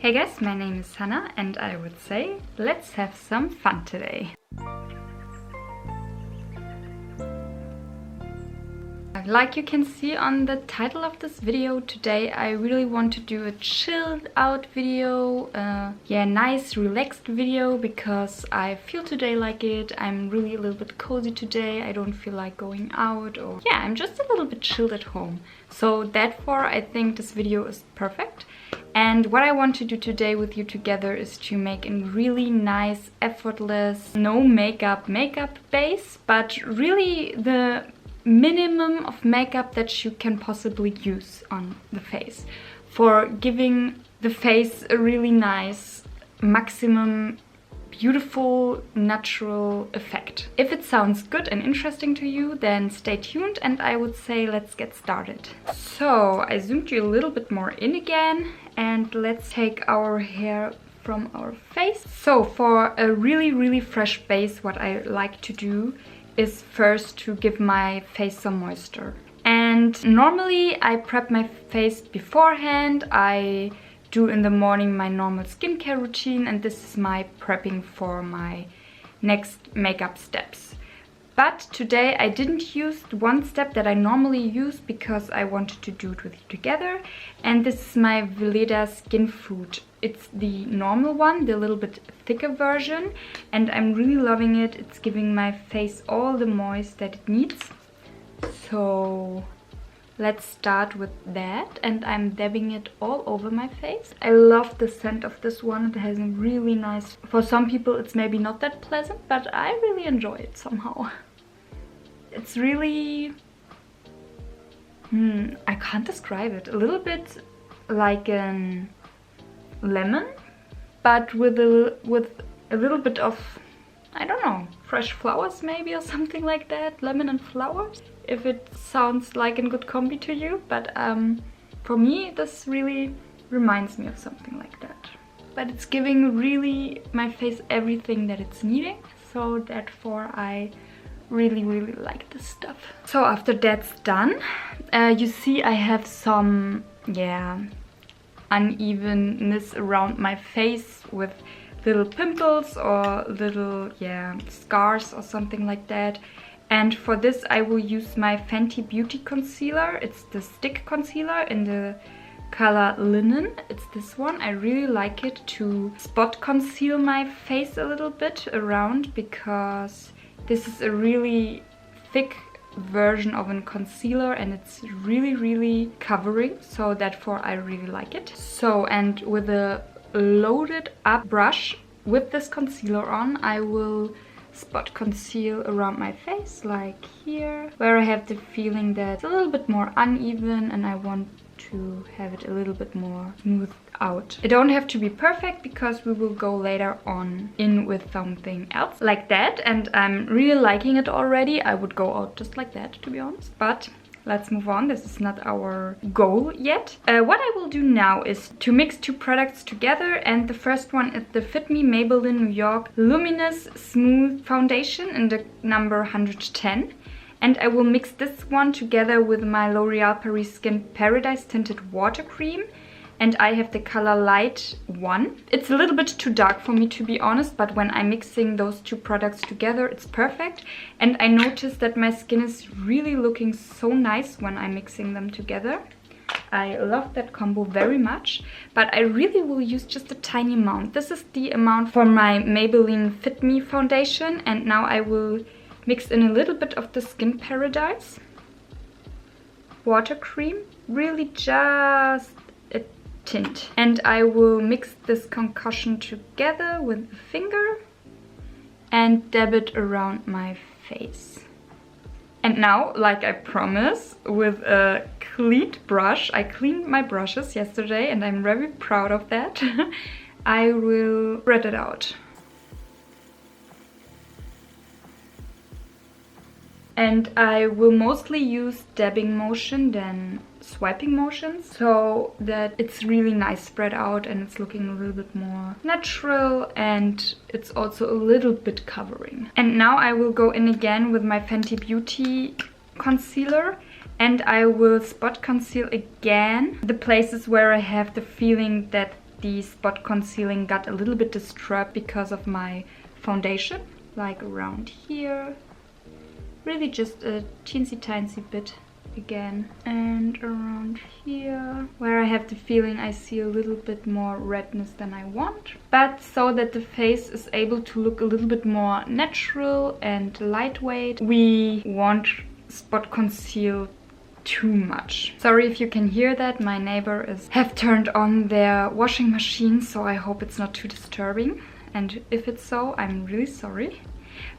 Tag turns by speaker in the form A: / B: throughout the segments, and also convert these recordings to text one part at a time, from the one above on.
A: Hey guys, my name is Hannah and I would say let's have some fun today. Like you can see on the title of this video, today I really want to do a chilled out video, nice relaxed video, because I feel today like it. I'm really a little bit cozy today. I don't feel like going out, or I'm just a little bit chilled at home. So therefore I think this video is perfect. And what I want to do today with you together is to make a really nice, effortless, no makeup base, but really the minimum of makeup that you can possibly use on the face for giving the face a really nice, maximum, beautiful, natural effect. If it sounds good and interesting to you, then stay tuned and I would say let's get started. So I zoomed you a little bit more in again and let's take our hair from our face. So for a really fresh base, what I like to do is first to give my face some moisture. And normally I prep my face beforehand. I do in the morning my normal skincare routine, and this is my prepping for my next makeup steps. But today I didn't use one step that I normally use because I wanted to do it with you together, and this is my Veleda Skin Food. It's the normal one, the little bit thicker version, and I'm really loving it. It's giving my face all the moist that it needs. So let's start with that, and I'm dabbing it all over my face. I love the scent of this one. It has a really nice... For some people it's maybe not that pleasant, but I really enjoy it somehow. It's really... I can't describe it. A little bit like an lemon, but with a little bit of, I don't know, fresh flowers maybe, or something like that. Lemon and flowers, if it sounds like a good combi to you. But for me this really reminds me of something like that. But it's giving really my face everything that it's needing, so therefore I really like this stuff. So after that's done, you see I have some unevenness around my face with little pimples or little scars or something like that. And for this I will use my Fenty Beauty concealer. It's the stick concealer in the color Linen. It's this one. I really like it to spot conceal my face a little bit around, because this is a really thick version of a concealer and it's really covering, so therefore I really like it. So, and with a loaded up brush with this concealer on, I will spot conceal around my face, like here, where I have the feeling that it's a little bit more uneven and I want to have it a little bit more smoothed out. It don't have to be perfect because we will go later on in with something else like that, and I'm really liking it already. I would go out just like that, to be honest, but let's move on. This is not our goal yet. What I will do now is to mix two products together, and the first one is the Fit Me Maybelline New York Luminous Smooth Foundation in the number 110. And I will mix this one together with my L'Oreal Paris Skin Paradise Tinted Water Cream. And I have the color Light 1. It's a little bit too dark for me, to be honest, but when I'm mixing those two products together, it's perfect. And I noticed that my skin is really looking so nice when I'm mixing them together. I love that combo very much, but I really will use just a tiny amount. This is the amount for my Maybelline Fit Me foundation, and now I will mix in a little bit of the Skin Paradise Water Cream, really just a tint. And I will mix this concoction together with a finger and dab it around my face. And now, like I promised, with a cleaned brush, I cleaned my brushes yesterday and I'm very proud of that, I will spread it out. And I will mostly use dabbing motion than swiping motion, so that it's really nice spread out and it's looking a little bit more natural, and it's also a little bit covering. And now I will go in again with my Fenty Beauty concealer, and I will spot conceal again the places where I have the feeling that the spot concealing got a little bit disturbed because of my foundation, like around here. Really just a teensy bit again, and around here where I have the feeling I see a little bit more redness than I want, but so that the face is able to look a little bit more natural and lightweight, we won't spot conceal too much. Sorry if you can hear that, my neighbor have turned on their washing machine, so I hope it's not too disturbing, and if it's so, I'm really sorry.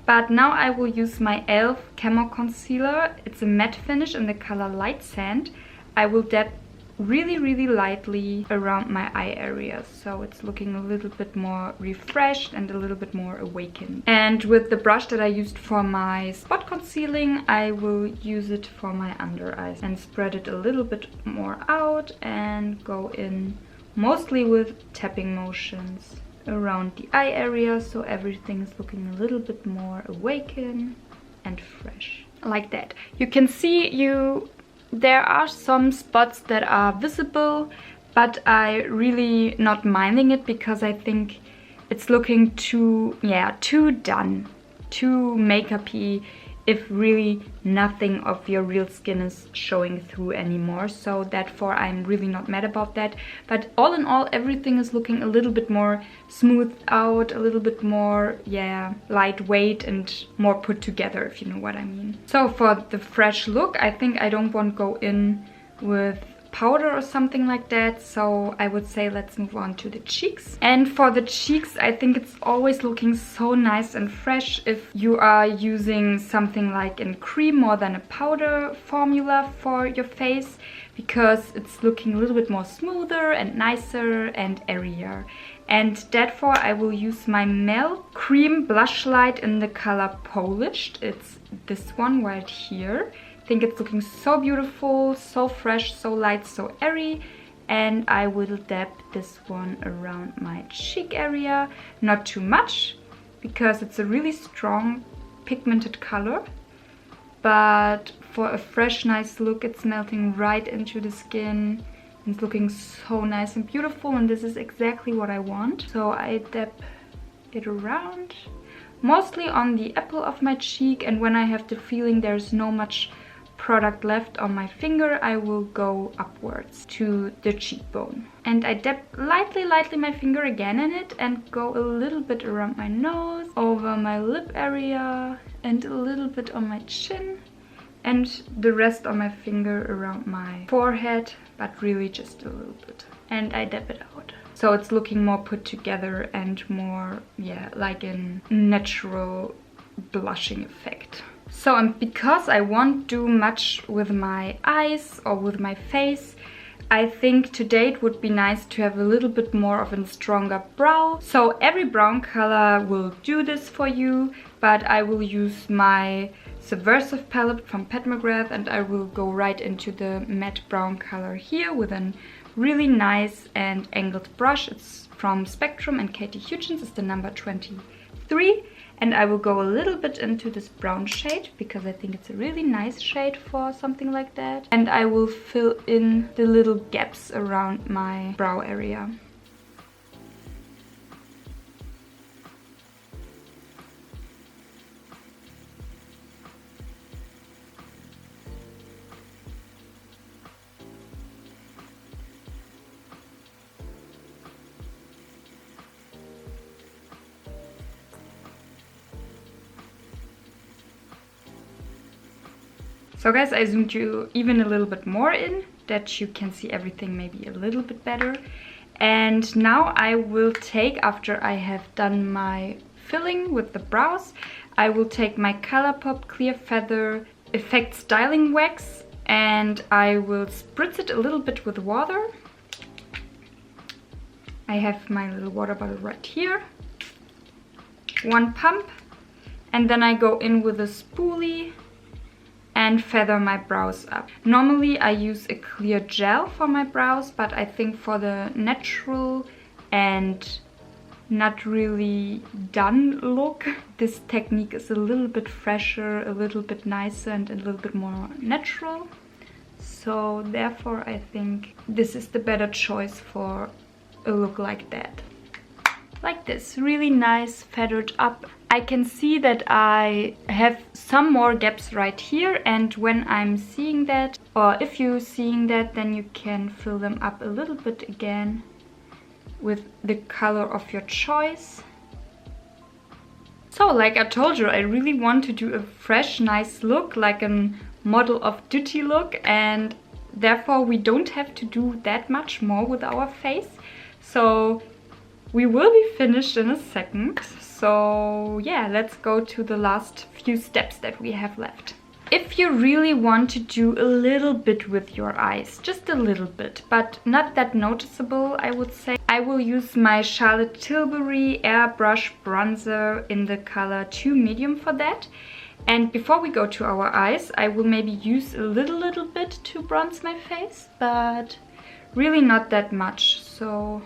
A: But now I will use my e.l.f. Camo Concealer. It's a matte finish in the color Light Sand. I will dab really lightly around my eye area, so it's looking a little bit more refreshed and a little bit more awakened. And with the brush that I used for my spot concealing, I will use it for my under eyes and spread it a little bit more out and go in mostly with tapping motions around the eye area, so everything is looking a little bit more awakened and fresh. Like that. You can see there are some spots that are visible, but I really not minding it because I think it's looking too done, too makeup-y, if really nothing of your real skin is showing through anymore. So therefore I'm really not mad about that. But all in all, everything is looking a little bit more smoothed out, a little bit more, lightweight and more put together, if you know what I mean. So for the fresh look, I think I don't want to go in with powder or something like that, so I would say let's move on to the cheeks. And for the cheeks, I think it's always looking so nice and fresh if you are using something like in cream more than a powder formula for your face, because it's looking a little bit more smoother and nicer and airier. And therefore I will use my Melt Cream Blush Light in the color Polished. It's this one right here. I think it's looking so beautiful, so fresh, so light, so airy. And I will dab this one around my cheek area. Not too much, because it's a really strong pigmented color. But for a fresh, nice look, it's melting right into the skin. It's looking so nice and beautiful, and this is exactly what I want. So I dab it around, mostly on the apple of my cheek, and when I have the feeling there's no much product left on my finger, I will go upwards to the cheekbone. And I dab lightly my finger again in it and go a little bit around my nose, over my lip area, and a little bit on my chin, and the rest on my finger around my forehead, but really just a little bit. And I dab it out. So it's looking more put together and more, like a natural blushing effect. So, and because I won't do much with my eyes or with my face, I think today it would be nice to have a little bit more of a stronger brow. So every brown color will do this for you, but I will use my Subversive palette from McGrath, and I will go right into the matte brown color here with a really nice and angled brush. It's from Spectrum and Katie Hughes, it's the number 23. And I will go a little bit into this brown shade because I think it's a really nice shade for something like that. And I will fill in the little gaps around my brow area. So guys, I zoomed you even a little bit more in, that you can see everything maybe a little bit better. And now I will take, after I have done my filling with the brows, I will take my Colourpop Clear Feather Effect Styling Wax and I will spritz it a little bit with water. I have my little water bottle right here. One pump, and then I go in with a spoolie and feather my brows up. Normally I use a clear gel for my brows, but I think for the natural and not really done look, this technique is a little bit fresher, a little bit nicer and a little bit more natural. So therefore I think this is the better choice for a look like that. Like this, really nice, feathered up. I can see that I have some more gaps right here, and when I'm seeing that, or if you're seeing that, then you can fill them up a little bit again with the color of your choice. So, like I told you, I really want to do a fresh, nice look, like a model of duty look, and therefore we don't have to do that much more with our face. So we will be finished in a second. So yeah, let's go to the last few steps that we have left. If you really want to do a little bit with your eyes, just a little bit, but not that noticeable, I would say, I will use my Charlotte Tilbury Airbrush Bronzer in the color 2 Medium for that. And before we go to our eyes, I will maybe use a little bit to bronze my face, but really not that much, so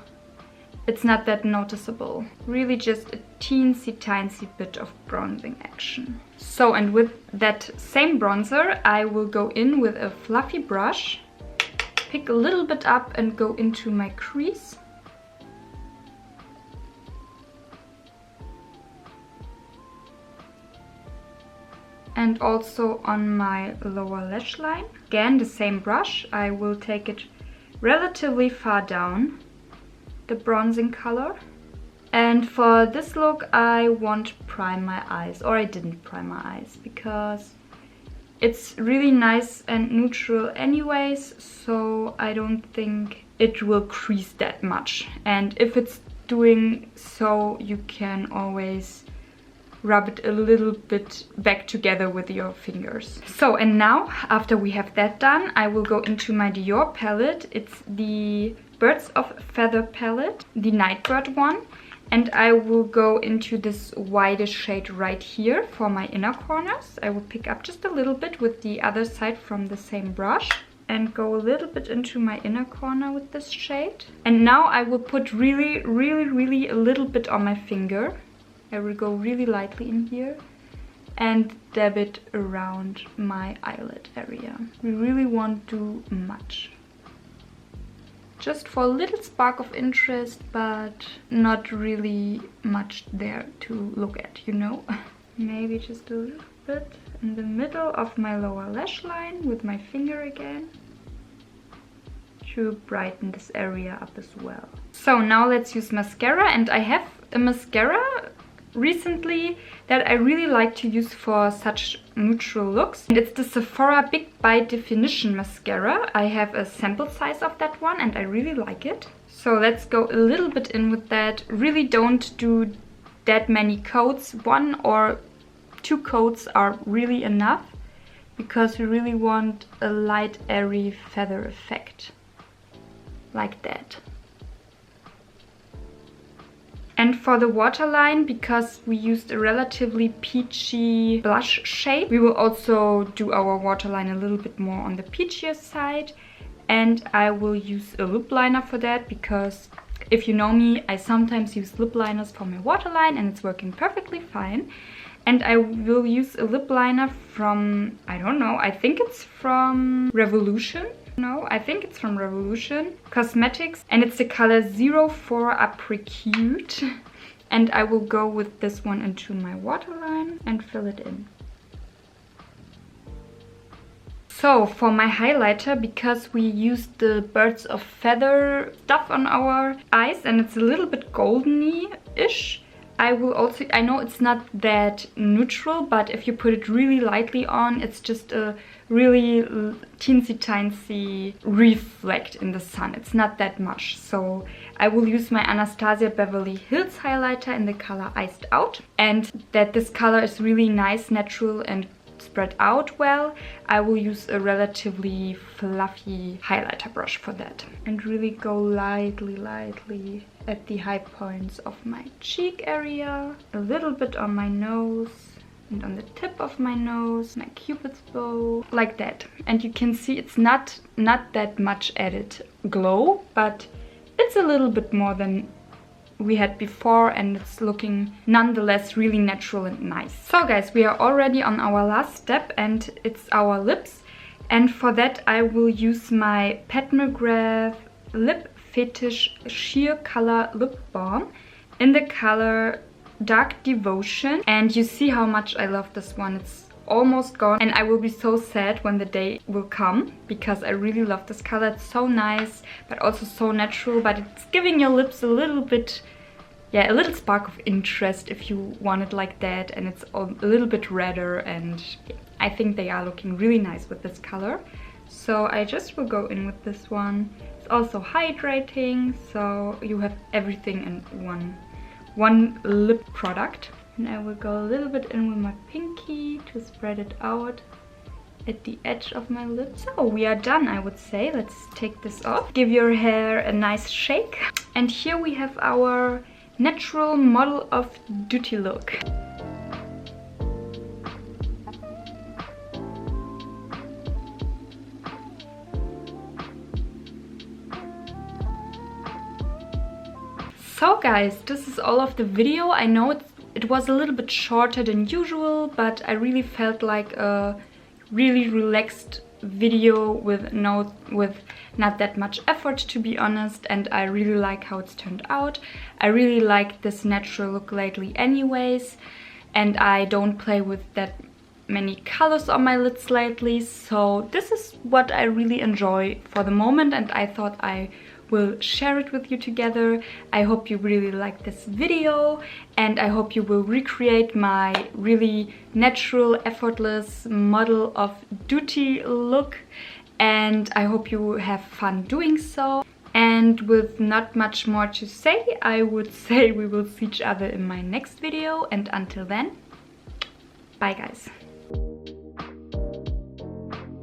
A: it's not that noticeable. Really just a teensy bit of bronzing action. So, and with that same bronzer, I will go in with a fluffy brush, pick a little bit up and go into my crease. And also on my lower lash line. Again, the same brush. I will take it relatively far down, the bronzing color. And for this look, I won't prime my eyes, or I didn't prime my eyes, because it's really nice and neutral anyways, so I don't think it will crease that much. And if it's doing so, you can always rub it a little bit back together with your fingers. So, and now, after we have that done, I will go into my Dior palette. It's the Birds of Feather palette, the Nightbird one. And I will go into this whitish shade right here for my inner corners. I will pick up just a little bit with the other side from the same brush and go a little bit into my inner corner with this shade. And now I will put really a little bit on my finger. I will go really lightly in here and dab it around my eyelid area. We really won't do much. Just for a little spark of interest, but not really much there to look at, you know? Maybe just a little bit in the middle of my lower lash line with my finger again to brighten this area up as well. So now let's use mascara, and I have a mascara recently that I really like to use for such neutral looks, and it's the Sephora Big by Definition mascara. I have a sample size of that one and I really like it. So let's go a little bit in with that. Really don't do that many coats. 1 or 2 coats are really enough, because we really want a light airy feather effect like that. And for the waterline, because we used a relatively peachy blush shade, we will also do our waterline a little bit more on the peachier side. And I will use a lip liner for that, because if you know me, I sometimes use lip liners for my waterline and it's working perfectly fine. And I will use a lip liner from, I don't know, I think it's from Revolution. No, I think it's from Revolution Cosmetics, and it's the color 04 Apricot. And I will go with this one into my waterline and fill it in. So for my highlighter, because we used the Birds of Feather stuff on our eyes and it's a little bit goldeny-ish, I will also, I know it's not that neutral, but if you put it really lightly on, it's just a really teensy reflect in the sun. It's not that much. So I will use my Anastasia Beverly Hills highlighter in the color Iced Out. And that this color is really nice, natural and spread out well, I will use a relatively fluffy highlighter brush for that. And really go lightly at the high points of my cheek area, a little bit on my nose and on the tip of my nose, my cupid's bow, like that. And you can see it's not that much added glow, but it's a little bit more than we had before, and it's looking nonetheless really natural and nice. So guys, we are already on our last step, and it's our lips. And for that I will use my Pat McGrath lip Fetish Sheer Color Lip Balm in the color Dark Devotion. And you see how much I love this one. It's almost gone and I will be so sad when the day will come because I really love this color. It's so nice but also so natural, but it's giving your lips a little bit, yeah, a little spark of interest if you want it like that, and it's a little bit redder, and I think they are looking really nice with this color. So I just will go in with this one. It's also hydrating, so you have everything in one lip product. And I will go a little bit in with my pinky to spread it out at the edge of my lips. So we are done, I would say. Let's take this off. Give your hair a nice shake. And here we have our natural model of duty look. So guys, this is all of the video. I know it was a little bit shorter than usual, but I really felt like a really relaxed video with not that much effort, to be honest, and I really like how it's turned out. I really like this natural look lately anyways, and I don't play with that many colors on my lids lately, so this is what I really enjoy for the moment, and I thought I will share it with you together. I hope you really like this video, and I hope you will recreate my really natural, effortless model of duty look, and I hope you have fun doing so. And with not much more to say, I would say we will see each other in my next video, and until then, bye guys.